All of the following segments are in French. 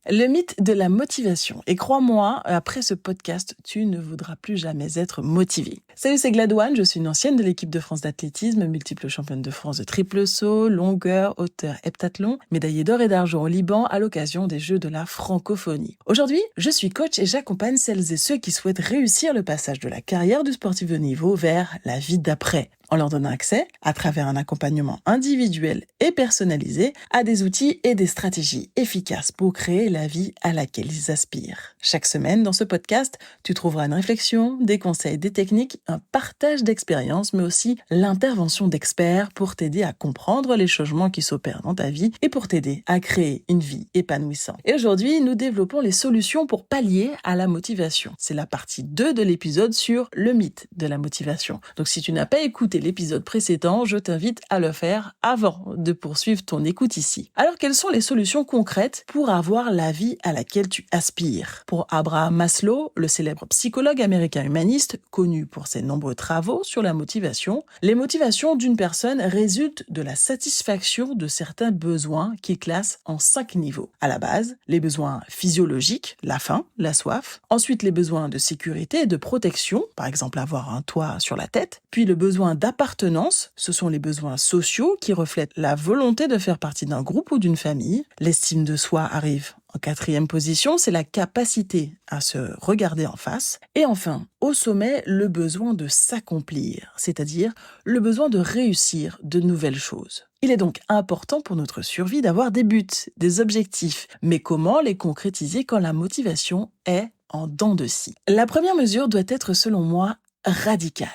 Le mythe de la motivation. Et crois-moi, après ce podcast, tu ne voudras plus jamais être motivé. Salut, c'est Gladouane, je suis une ancienne de l'équipe de France d'athlétisme, multiple championne de France de triple saut, longueur, hauteur, heptathlon, médaillée d'or et d'argent au Liban à l'occasion des Jeux de la francophonie. Aujourd'hui, je suis coach et j'accompagne celles et ceux qui souhaitent réussir le passage de la carrière du sportif de niveau vers la vie d'après, en leur donnant accès, à travers un accompagnement individuel et personnalisé, à des outils et des stratégies efficaces pour créer la vie à laquelle ils aspirent. Chaque semaine, dans ce podcast, tu trouveras une réflexion, des conseils, des techniques, un partage d'expériences, mais aussi l'intervention d'experts pour t'aider à comprendre les changements qui s'opèrent dans ta vie et pour t'aider à créer une vie épanouissante. Et aujourd'hui, nous développons les solutions pour pallier à la motivation. C'est la partie 2 de l'épisode sur le mythe de la motivation. Donc si tu n'as pas écouté l'épisode précédent, je t'invite à le faire avant de poursuivre ton écoute ici. Alors, quelles sont les solutions concrètes pour avoir la vie à laquelle tu aspires? Pour Abraham Maslow, le célèbre psychologue américain humaniste, connu pour ses nombreux travaux sur la motivation, les motivations d'une personne résultent de la satisfaction de certains besoins qu'il classe en 5 niveaux. À la base, les besoins physiologiques, la faim, la soif. Ensuite, les besoins de sécurité et de protection, par exemple avoir un toit sur la tête. Puis le besoin d'appartenance, ce sont les besoins sociaux qui reflètent la volonté de faire partie d'un groupe ou d'une famille. L'estime de soi arrive en 4e position, c'est la capacité à se regarder en face. Et enfin, au sommet, le besoin de s'accomplir, c'est-à-dire le besoin de réussir de nouvelles choses. Il est donc important pour notre survie d'avoir des buts, des objectifs. Mais comment les concrétiser quand la motivation est en dents de scie? La première mesure doit être, selon moi, radicale.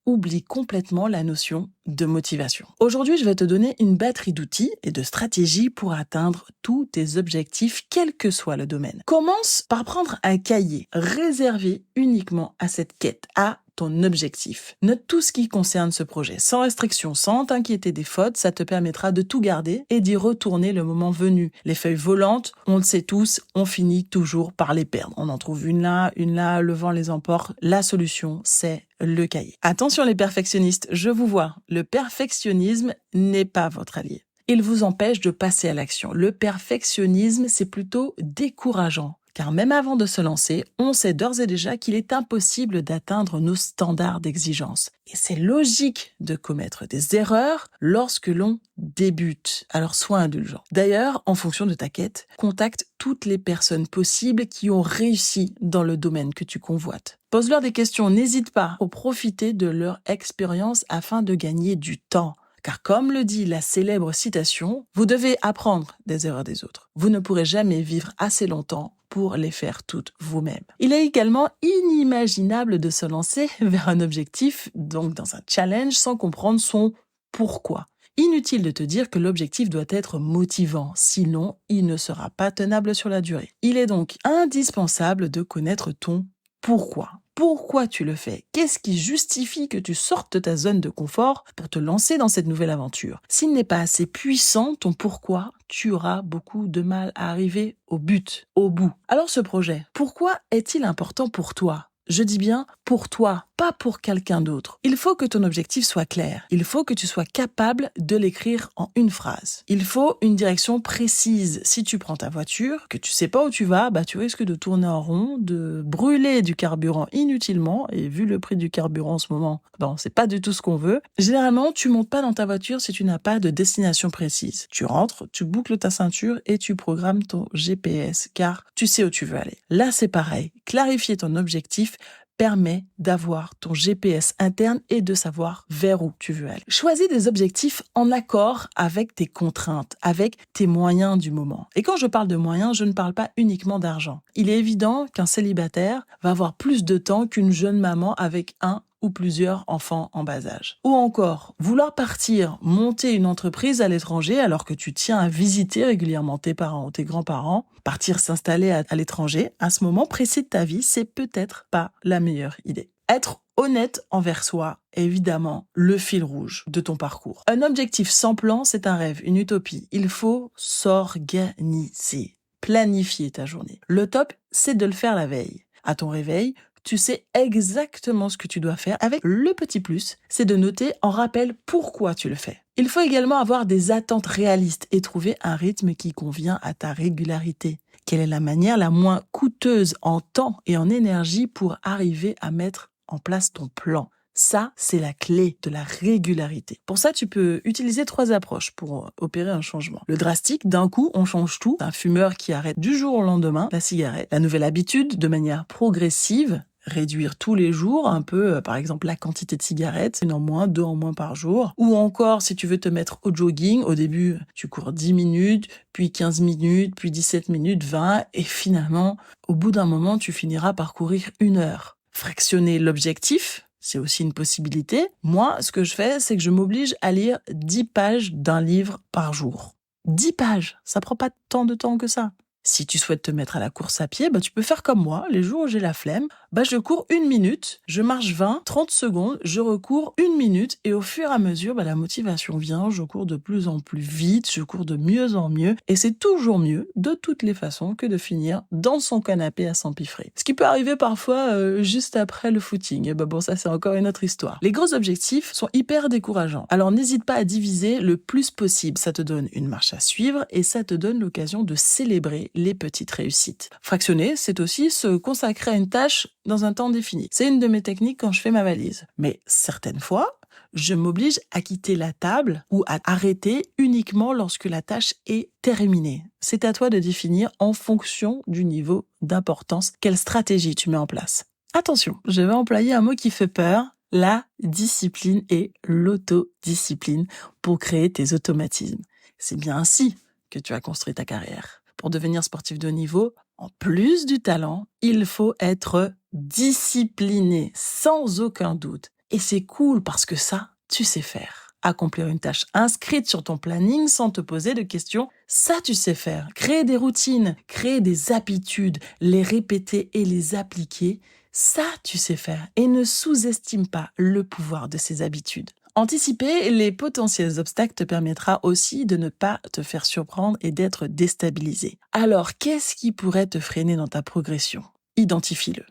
Oublie complètement la notion de motivation. Aujourd'hui, je vais te donner une batterie d'outils et de stratégies pour atteindre tous tes objectifs, quel que soit le domaine. Commence par prendre un cahier réservé uniquement à cette quête, à ton objectif. Note tout ce qui concerne ce projet, sans restriction, sans t'inquiéter des fautes, ça te permettra de tout garder et d'y retourner le moment venu. Les feuilles volantes, on le sait tous, on finit toujours par les perdre. On en trouve une là, le vent les emporte. La solution, c'est le cahier. Attention les perfectionnistes, je vous vois, le perfectionnisme n'est pas votre allié. Il vous empêche de passer à l'action. Le perfectionnisme, c'est plutôt décourageant. Car même avant de se lancer, on sait d'ores et déjà qu'il est impossible d'atteindre nos standards d'exigence. Et c'est logique de commettre des erreurs lorsque l'on débute. Alors sois indulgent. D'ailleurs, en fonction de ta quête, contacte toutes les personnes possibles qui ont réussi dans le domaine que tu convoites. Pose-leur des questions, n'hésite pas à profiter de leur expérience afin de gagner du temps. Car comme le dit la célèbre citation, vous devez apprendre des erreurs des autres. Vous ne pourrez jamais vivre assez longtemps pour les faire toutes vous-même. Il est également inimaginable de se lancer vers un objectif, donc dans un challenge, sans comprendre son pourquoi. Inutile de te dire que l'objectif doit être motivant, sinon il ne sera pas tenable sur la durée. Il est donc indispensable de connaître ton pourquoi. Pourquoi tu le fais? Qu'est-ce qui justifie que tu sortes de ta zone de confort pour te lancer dans cette nouvelle aventure? S'il n'est pas assez puissant, ton pourquoi, tu auras beaucoup de mal à arriver au but, au bout. Alors ce projet, pourquoi est-il important pour toi? Je dis bien pour toi, pas pour quelqu'un d'autre. Il faut que ton objectif soit clair. Il faut que tu sois capable de l'écrire en une phrase. Il faut une direction précise. Si tu prends ta voiture, que tu sais pas où tu vas, tu risques de tourner en rond, de brûler du carburant inutilement. Et vu le prix du carburant en ce moment, c'est pas du tout ce qu'on veut. Généralement, tu montes pas dans ta voiture si tu n'as pas de destination précise. Tu rentres, tu boucles ta ceinture et tu programmes ton GPS car tu sais où tu veux aller. Là, c'est pareil. Clarifier ton objectif permet d'avoir ton GPS interne et de savoir vers où tu veux aller. Choisis des objectifs en accord avec tes contraintes, avec tes moyens du moment. Et quand je parle de moyens, je ne parle pas uniquement d'argent. Il est évident qu'un célibataire va avoir plus de temps qu'une jeune maman avec un ou plusieurs enfants en bas âge. Ou encore, vouloir partir, monter une entreprise à l'étranger alors que tu tiens à visiter régulièrement tes parents ou tes grands-parents, partir s'installer à l'étranger, à ce moment précis de ta vie, c'est peut-être pas la meilleure idée. Être honnête envers soi est évidemment le fil rouge de ton parcours. Un objectif sans plan, c'est un rêve, une utopie. Il faut s'organiser, planifier ta journée. Le top, c'est de le faire la veille. À ton réveil, tu sais exactement ce que tu dois faire. Avec le petit plus, c'est de noter en rappel pourquoi tu le fais. Il faut également avoir des attentes réalistes et trouver un rythme qui convient à ta régularité. Quelle est la manière la moins coûteuse en temps et en énergie pour arriver à mettre en place ton plan? Ça, c'est la clé de la régularité. Pour ça, tu peux utiliser 3 approches pour opérer un changement. Le drastique, d'un coup, on change tout. Un fumeur qui arrête du jour au lendemain la cigarette. La nouvelle habitude, de manière progressive, réduire tous les jours un peu, par exemple, la quantité de cigarettes, 1 en moins, 2 en moins par jour. Ou encore, si tu veux te mettre au jogging, au début, tu cours 10 minutes, puis 15 minutes, puis 17 minutes, 20, et finalement, au bout d'un moment, tu finiras par courir 1 heure. Fractionner l'objectif, c'est aussi une possibilité. Moi, ce que je fais, c'est que je m'oblige à lire 10 pages d'un livre par jour. 10 pages, ça prend pas tant de temps que ça. Si tu souhaites te mettre à la course à pied, tu peux faire comme moi. Les jours où j'ai la flemme, je cours 1 minute, je marche 20, 30 secondes, je recours 1 minute et au fur et à mesure, la motivation vient, je cours de plus en plus vite, je cours de mieux en mieux et c'est toujours mieux, de toutes les façons, que de finir dans son canapé à s'empiffrer. Ce qui peut arriver parfois juste après le footing. Et bon, ça c'est encore une autre histoire. Les gros objectifs sont hyper décourageants. Alors n'hésite pas à diviser le plus possible. Ça te donne une marche à suivre et ça te donne l'occasion de célébrer les petites réussites. Fractionner, c'est aussi se consacrer à une tâche dans un temps défini. C'est une de mes techniques quand je fais ma valise. Mais certaines fois, je m'oblige à quitter la table ou à arrêter uniquement lorsque la tâche est terminée. C'est à toi de définir en fonction du niveau d'importance quelle stratégie tu mets en place. Attention, je vais employer un mot qui fait peur, la discipline et l'autodiscipline pour créer tes automatismes. C'est bien ainsi que tu as construit ta carrière. Pour devenir sportif de haut niveau, en plus du talent, il faut être discipliné, sans aucun doute. Et c'est cool parce que ça, tu sais faire. Accomplir une tâche inscrite sur ton planning sans te poser de questions, ça tu sais faire. Créer des routines, créer des habitudes, les répéter et les appliquer, ça tu sais faire. Et ne sous-estime pas le pouvoir de ces habitudes. Anticiper les potentiels obstacles te permettra aussi de ne pas te faire surprendre et d'être déstabilisé. Alors, qu'est-ce qui pourrait te freiner dans ta progression? Identifie-le.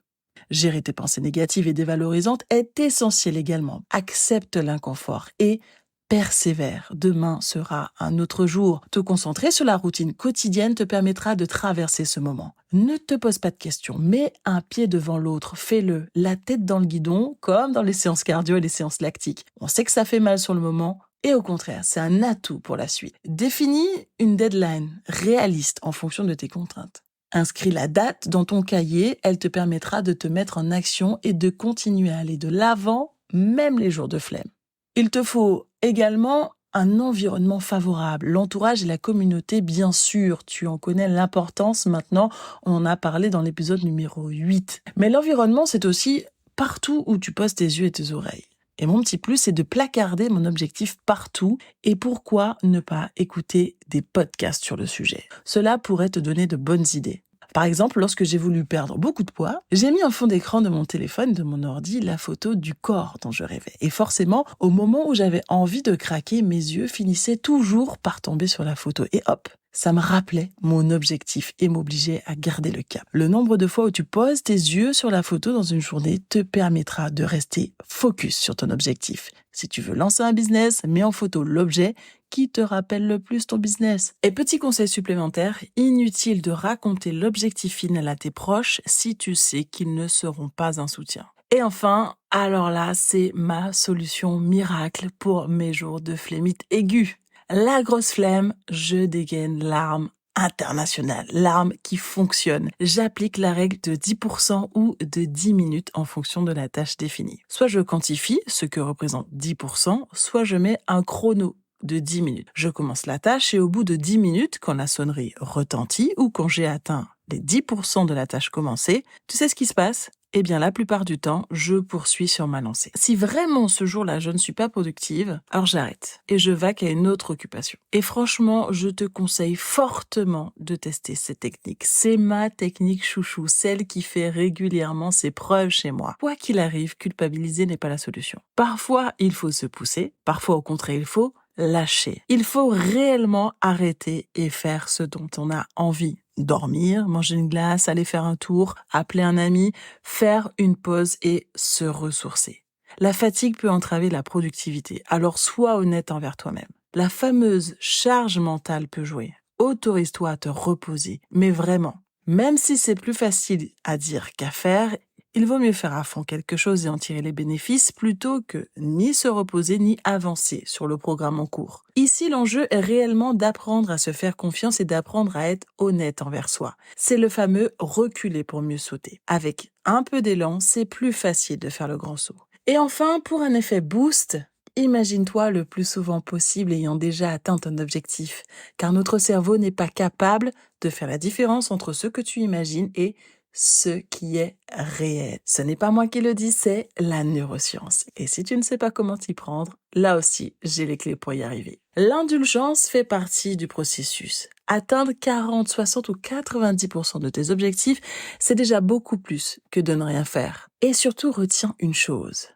Gérer tes pensées négatives et dévalorisantes est essentiel également. Accepte l'inconfort et persévère. Demain sera un autre jour. Te concentrer sur la routine quotidienne te permettra de traverser ce moment. Ne te pose pas de questions. Mets un pied devant l'autre. Fais-le. La tête dans le guidon, comme dans les séances cardio et les séances lactiques. On sait que ça fait mal sur le moment. Et au contraire, c'est un atout pour la suite. Définis une deadline réaliste en fonction de tes contraintes. Inscris la date dans ton cahier. Elle te permettra de te mettre en action et de continuer à aller de l'avant, même les jours de flemme. Il te faut également un environnement favorable, l'entourage et la communauté, bien sûr. Tu en connais l'importance maintenant, on en a parlé dans l'épisode numéro 8. Mais l'environnement, c'est aussi partout où tu poses tes yeux et tes oreilles. Et mon petit plus, c'est de placarder mon objectif partout. Et pourquoi ne pas écouter des podcasts sur le sujet? Cela pourrait te donner de bonnes idées. Par exemple, lorsque j'ai voulu perdre beaucoup de poids, j'ai mis en fond d'écran de mon téléphone, de mon ordi, la photo du corps dont je rêvais. Et forcément, au moment où j'avais envie de craquer, mes yeux finissaient toujours par tomber sur la photo. Et hop, ça me rappelait mon objectif et m'obligeait à garder le cap. Le nombre de fois où tu poses tes yeux sur la photo dans une journée te permettra de rester focus sur ton objectif. Si tu veux lancer un business, mets en photo l'objet qui te rappelle le plus ton business. Et petit conseil supplémentaire, inutile de raconter l'objectif final à tes proches si tu sais qu'ils ne seront pas un soutien. Et enfin, alors là, c'est ma solution miracle pour mes jours de flémite aiguë. La grosse flemme, je dégaine l'arme internationale, l'arme qui fonctionne. J'applique la règle de 10% ou de 10 minutes en fonction de la tâche définie. Soit je quantifie ce que représente 10%, soit je mets un chrono de 10 minutes. Je commence la tâche et au bout de 10 minutes, quand la sonnerie retentit ou quand j'ai atteint les 10% de la tâche commencée, tu sais ce qui se passe? Eh bien, la plupart du temps, je poursuis sur ma lancée. Si vraiment ce jour-là, je ne suis pas productive, alors j'arrête et je vaque à une autre occupation. Et franchement, je te conseille fortement de tester cette technique. C'est ma technique chouchou, celle qui fait régulièrement ses preuves chez moi. Quoi qu'il arrive, culpabiliser n'est pas la solution. Parfois, il faut se pousser, parfois au contraire, il faut lâcher. Il faut réellement arrêter et faire ce dont on a envie. Dormir, manger une glace, aller faire un tour, appeler un ami, faire une pause et se ressourcer. La fatigue peut entraver la productivité, alors sois honnête envers toi-même. La fameuse charge mentale peut jouer. Autorise-toi à te reposer, mais vraiment, Même si c'est plus facile à dire qu'à faire, il vaut mieux faire à fond quelque chose et en tirer les bénéfices plutôt que ni se reposer ni avancer sur le programme en cours. Ici, l'enjeu est réellement d'apprendre à se faire confiance et d'apprendre à être honnête envers soi. C'est le fameux reculer pour mieux sauter. Avec un peu d'élan, c'est plus facile de faire le grand saut. Et enfin, pour un effet boost, imagine-toi le plus souvent possible ayant déjà atteint ton objectif, car notre cerveau n'est pas capable de faire la différence entre ce que tu imagines et ce qui est réel. Ce n'est pas moi qui le dis, c'est la neuroscience. Et si tu ne sais pas comment t'y prendre, là aussi, j'ai les clés pour y arriver. L'indulgence fait partie du processus. Atteindre 40, 60 ou 90% de tes objectifs, c'est déjà beaucoup plus que de ne rien faire. Et surtout, retiens une chose.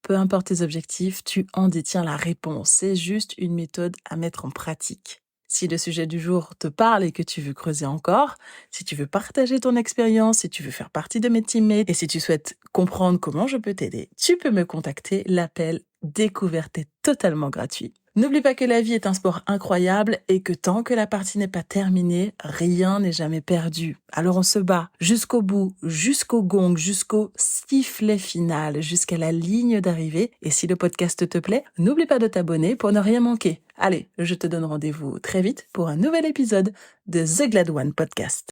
Peu importe tes objectifs, tu en détiens la réponse. C'est juste une méthode à mettre en pratique. Si le sujet du jour te parle et que tu veux creuser encore, si tu veux partager ton expérience, si tu veux faire partie de mes teammates et si tu souhaites comprendre comment je peux t'aider, tu peux me contacter. L'appel découverte est totalement gratuit. N'oublie pas que la vie est un sport incroyable et que tant que la partie n'est pas terminée, rien n'est jamais perdu. Alors on se bat jusqu'au bout, jusqu'au gong, jusqu'au sifflet final, jusqu'à la ligne d'arrivée. Et si le podcast te plaît, n'oublie pas de t'abonner pour ne rien manquer. Allez, je te donne rendez-vous très vite pour un nouvel épisode de The Glad One Podcast.